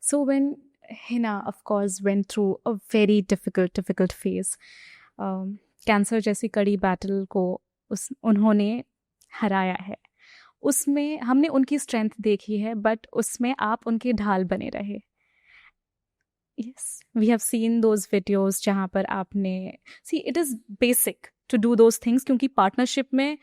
So when Hina, of course, went through a very difficult phase, cancer जैसी कड़ी battle को उन्होंने हराया है। उसमें हमने उनकी स्ट्रेंथ देखी है, बट उसमें आप उनके ढाल बने रहे। Yes, we have seen those videos जहाँ पर आपने see it is basic to do those things, क्योंकि पार्टनरशिप में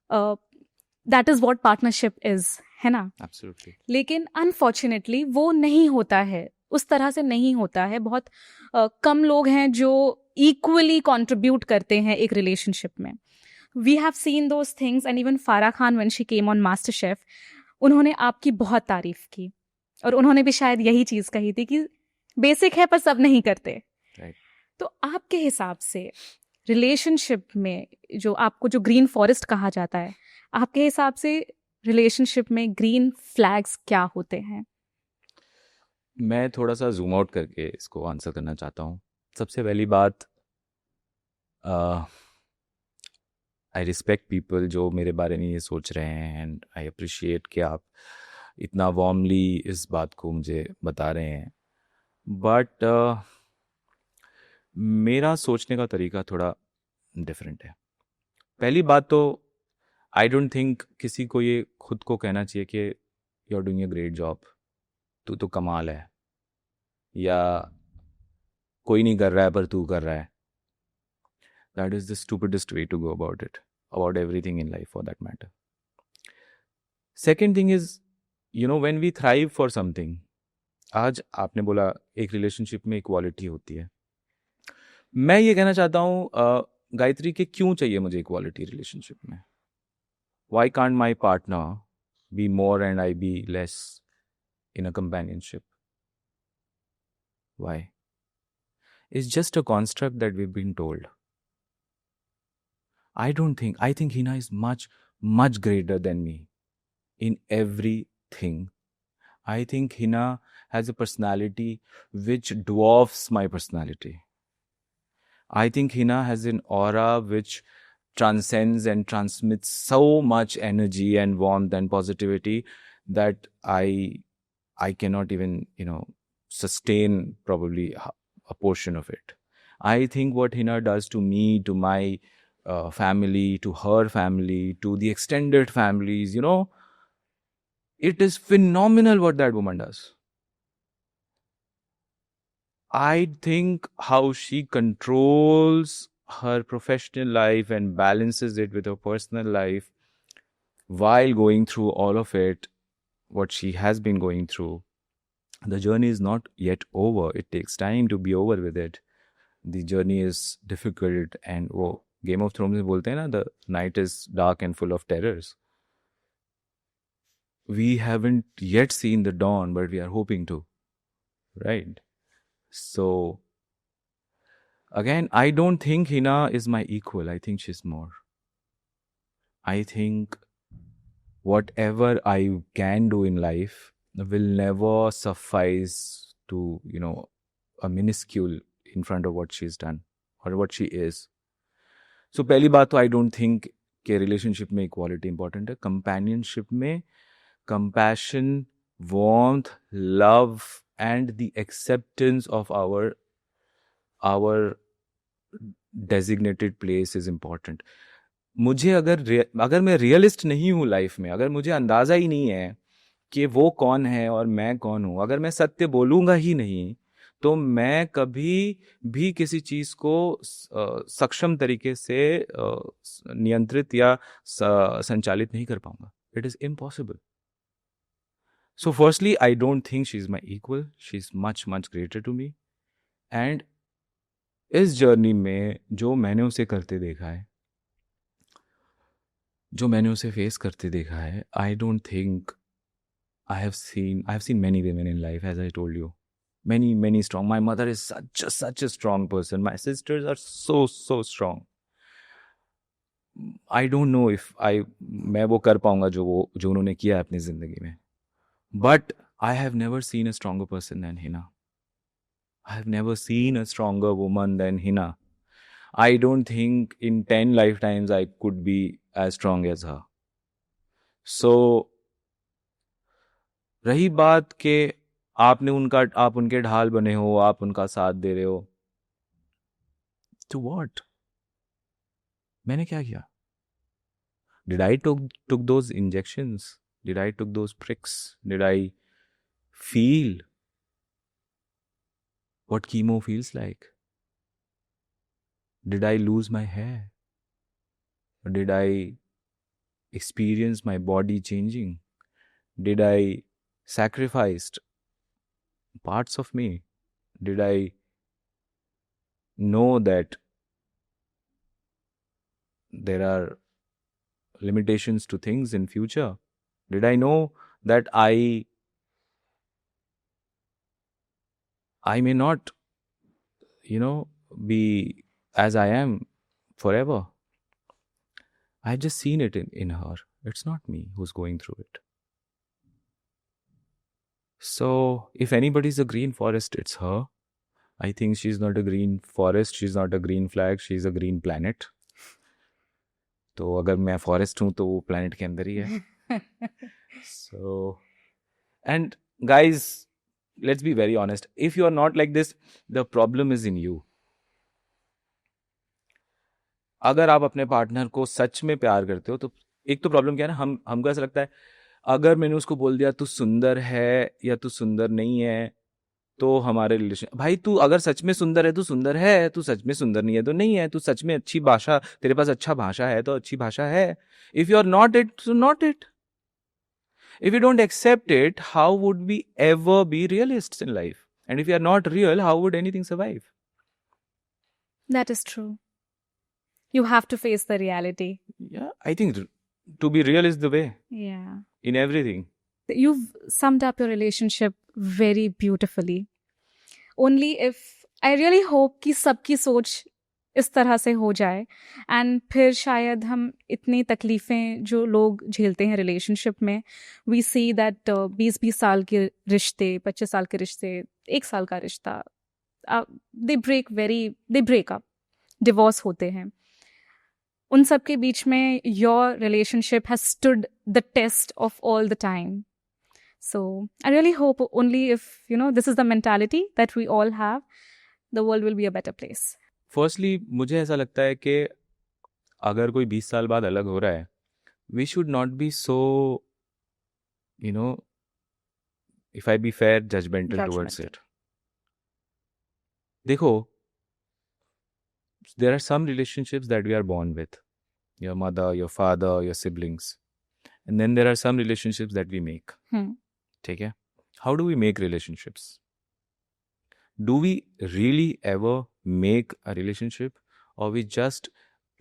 that is what partnership is, है ना? Absolutely. लेकिन अनफॉर्चुनेटली वो नहीं होता है, उस तरह से नहीं होता है। बहुत कम लोग हैं जो इक्वली कंट्रीब्यूट करते हैं एक रिलेशनशिप में। We have seen those things, and even Farah Khan when she came on MasterChef, उन्होंने आपकी बहुत तारीफ की, और उन्होंने भी शायद यही चीज़ कही थी कि बेसिक है पर सब नहीं करते। Right. तो आपके हिसाब से रिलेशनशिप में जो आपको जो ग्रीन फॉरेस्ट कहा जाता है, आपके हिसाब से रिलेशनशिप में ग्रीन फ्लैग्स क्या होते हैं? मैं थोड़ा सा जूम आउट करके इसको आंसर करना चाहता हूँ। सबसे पहली बात, आई रिस्पेक्ट पीपल जो मेरे बारे में ये सोच रहे हैं, एंड आई अप्रिशिएट कि आप इतना वार्मली इस बात को मुझे बता रहे हैं। बट मेरा सोचने का तरीका थोड़ा डिफरेंट है। पहली बात तो आई डोंट थिंक किसी को ये खुद को कहना चाहिए कि you are doing a great job, तू तो कमाल है, या कोई नहीं कर रहा है पर तू कर रहा है। That is the stupidest way to go about it, about everything in life for that matter. Second thing is, you know, when we thrive for something, आज आपने बोला एक रिलेशनशिप में इक्वालिटी होती है। मैं ये कहना चाहता हूँ गायत्री, कि क्यों चाहिए मुझे इक्वालिटी रिलेशनशिप में? Why can't my partner be more and I be less in a companionship? Why? It's just a construct that we've been told. I think Hina is much greater than me in everything. I think Hina has a personality which dwarfs my personality. I think Hina has an aura which transcends and transmits so much energy and warmth and positivity that I cannot even, sustain probably a portion of it. I think what Hina does to me, to my family, to her family, to the extended families, it is phenomenal what that woman does. I think how she controls her professional life and balances it with her personal life while going through all of it, what she has been going through. The journey is not yet over. It takes time to be over with it. The journey is difficult, and वो Game of Thrones में बोलते हैं ना, the night is dark and full of terrors. We haven't yet seen the dawn, but we are hoping to, right? So again, I don't think Hina is my equal. I think she's more. I think whatever I can do in life will never suffice to, a minuscule in front of what she's done or what she is. So पहली बात तो I don't think कि relationship में equality important है. Companionship में compassion, warmth, love and the acceptance of our designated place is important. मुझे अगर मैं रियलिस्ट नहीं हूँ लाइफ में, अगर मुझे अंदाज़ा ही नहीं है कि वो कौन है और मैं कौन हूँ, अगर मैं सत्य बोलूँगा ही नहीं, तो मैं कभी भी किसी चीज़ को सक्षम तरीके से नियंत्रित या संचालित नहीं कर पाऊँगा. It is impossible. So firstly, I don't think she is my equal. She is much greater to me. And इस जर्नी में जो मैंने उसे करते देखा है, जो मैंने उसे फेस करते देखा है, आई don't think I have seen many women in life, as I told you. Many strong. My mother is such a strong person. My sisters are so strong. I don't know if मैं वो कर पाऊंगा जो उन्होंने किया अपनी जिंदगी में. But I have never seen a stronger person than Hina. I have never seen a stronger woman than Hina. I don't think in 10 lifetimes I could be as strong as her. So रही बात के आप उनके ढाल बने हो, आप उनका साथ दे रहे हो. To what? मैंने क्या किया? Did I took those injections? Did I took those pricks? Did I feel what chemo feels like? Did I lose my hair? Or did I experience my body changing? Did I sacrificed parts of me? Did I know that there are limitations to things in future? Did I know that I may not, be as I am forever? I've just seen it in her. It's not me who's going through it. So if anybody's a green forest, it's her. I think she's not a green forest, she's not a green flag, she's a green planet. तो अगर मैं forest हूँ तो वो planet के अंदर ही है. So, and guys, let's be very honest. If you are not like this, the problem is in you. अगर आप अपने पार्टनर को सच में प्यार करते हो तो एक तो प्रॉब्लम क्या है ना, हमको ऐसा लगता है अगर मैंने उसको बोल दिया तू सुंदर है या तू सुंदर नहीं है तो हमारे रिलेशन, भाई तू अगर सच में सुंदर है तो सुंदर है, तू सच में सुंदर नहीं है तो नहीं है, तू सच में अच्छी भाषा, तेरे पास अच्छा भाषा है तो अच्छी भाषा है. If you are not it तो not it. If you don't accept it, how would we ever be realists in life? And if you are not real, how would anything survive? That is true. You have to face the reality. Yeah, I think to be real is the way. Yeah. In everything. You've summed up your relationship very beautifully. Only if I really hope कि सबकी सोच इस तरह से हो जाए and फिर शायद हम इतनी तकलीफ़ें जो लोग झेलते हैं रिलेशनशिप में, वी सी दैट 20-20 साल के रिश्ते, 25 साल के रिश्ते, 1 साल का रिश्ता, दे ब्रेक अप, डिवोर्स होते हैं. उन सब के बीच में your relationship has stood the test of all the time. So I really hope only if, this is the mentality that we all have, the world will be a better place. Firstly, मुझे ऐसा लगता है कि अगर कोई 20 साल बाद अलग हो रहा है, we should not be so, if I be fair, judgmental towards it. देखो, there are some relationships that we are born with. Your mother, your father, your siblings. And then there are some relationships that we make. ठीक है? How do we make relationships? Do we really ever make a relationship, or we just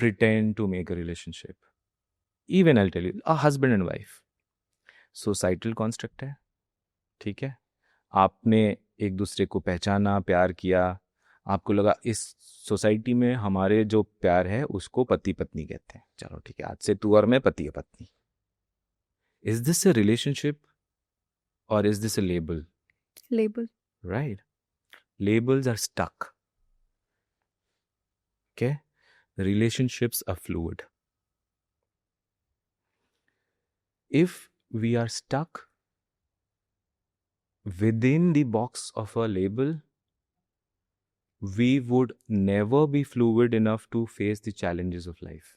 pretend to make a relationship? Even I'll tell you, a husband and wife. Societal construct है, ठीक है? आपने एक दूसरे को पहचाना, प्यार किया, आपको लगा इस सोसाइटी में हमारे जो प्यार है उसको पति पत्नी कहते हैं. चलो ठीक है, आज से तू और मैं पति है पत्नी. Is this a relationship? Or is this a label? Label. Right. Labels are stuck. Okay? Relationships are fluid. If we are stuck within the box of a label, we would never be fluid enough to face the challenges of life.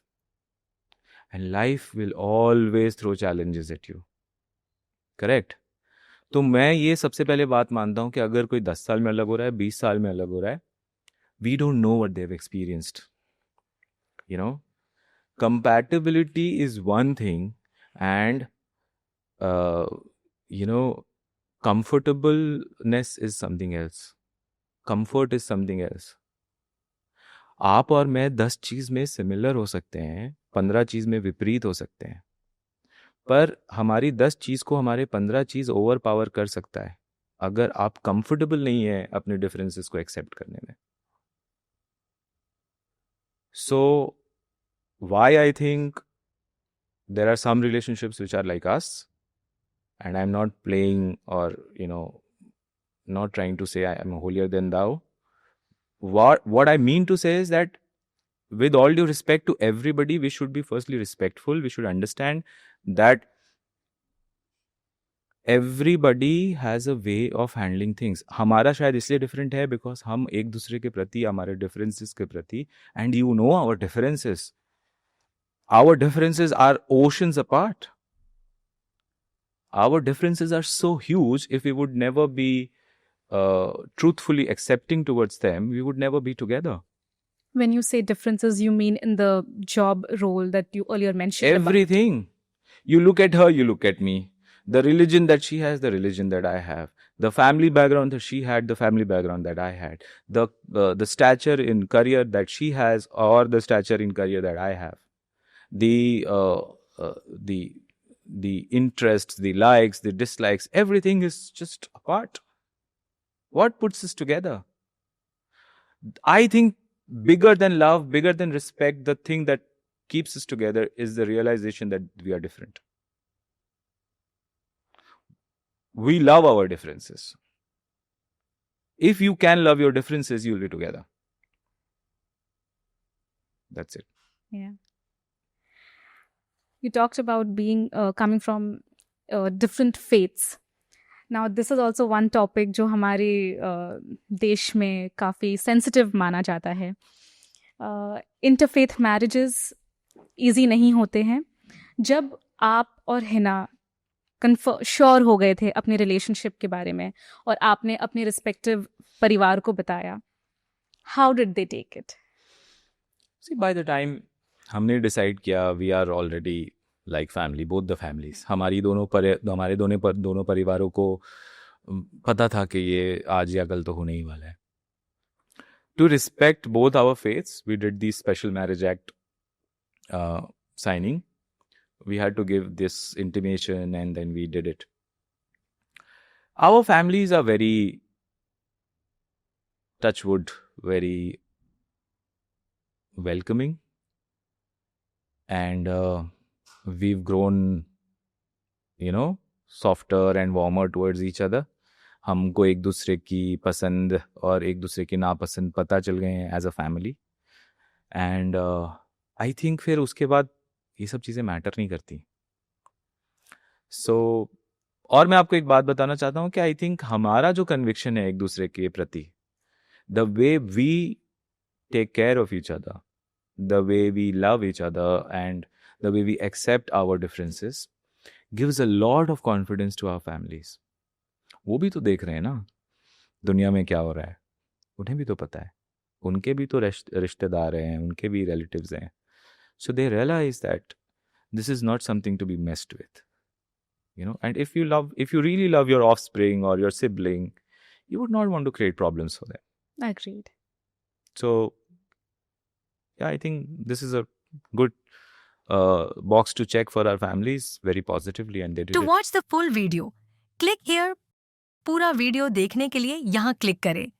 And life will always throw challenges at you. Correct? तो मैं ये सबसे पहले बात मानता हूँ कि अगर कोई 10 साल में अलग हो रहा है, 20 साल में अलग हो रहा है, we don't know what they've experienced. Compatibility is one thing, and comfortableness is something else. Comfort is something else. आप और मैं 10 चीज में सिमिलर हो सकते हैं, 15 चीज में विपरीत हो सकते हैं, पर हमारी 10 चीज को हमारे 15 चीज ओवर पावर कर सकता है अगर आप कंफर्टेबल नहीं है अपने डिफरेंसेस को एक्सेप्ट करने में. So why I think there are some relationships which are like us, and I am not playing or not trying to say I am holier than thou. What I mean to say is that with all due respect to everybody, we should be firstly respectful. We should understand that everybody has a way of handling things. हमारा शायद इसलिए different है because हम एक दूसरे के प्रति, हमारे differences के प्रति, and you know our differences are oceans apart. Our differences are so huge. If we would never be truthfully accepting towards them, we would never be together. When you say differences, you mean in the job role that you earlier mentioned about? Everything. You look at her, you look at me. The religion that she has, the religion that I have. The family background that she had, the family background that I had. The stature in career that she has, or the stature in career that I have. The interests, the likes, the dislikes, everything is just apart. What puts us together? I think bigger than love, bigger than respect, the thing that keeps us together is the realization that we are different. We love our differences. If you can love your differences, you'll be together. That's it. Yeah. You talked about being coming from different faiths. Now, this is also one topic जो हमारे देश में काफ़ी sensitive माना जाता है. Interfaith marriages easy नहीं होते हैं. जब आप और हिना श्योर हो गए थे अपने रिलेशनशिप के बारे में और आपने अपने रिस्पेक्टिव परिवार को बताया, how did they take it? See by the time हमने डिसाइड किया, we are already like family, both the families. हमारे दोनों परिवारों को पता था कि ये आज या कल तो होने ही वाला है. To respect both our faiths, we did the special marriage act signing. We had to give this intimation and then we did it. Our families are very, touch wood, very welcoming. And we've grown, softer and warmer towards each other. हमको एक दूसरे की पसंद और एक दूसरे की नापसंद पता चल गए हैं as a family. And I think फिर उसके बाद ये सब चीज़ें मैटर नहीं करती. और मैं आपको एक बात बताना चाहता हूँ कि आई थिंक हमारा जो कन्विक्शन है एक दूसरे के प्रति, the way we take care of each other, the way we love each other and the way we accept our differences gives a lot of confidence to our families. वो भी तो देख रहे हैं ना दुनिया में क्या हो रहा है, उन्हें भी तो पता है, उनके भी तो रिश्तेदार हैं, उनके भी रिलेटिव्स हैं. So they realize that this is not something to be messed with, and if you really love your offspring or your sibling, you would not want to create problems for them. Agreed. So yeah, I think this is a good box to check for our families very positively, and they did it. To watch the full video, click here. पूरा video देखने के लिए यहाँ click करें.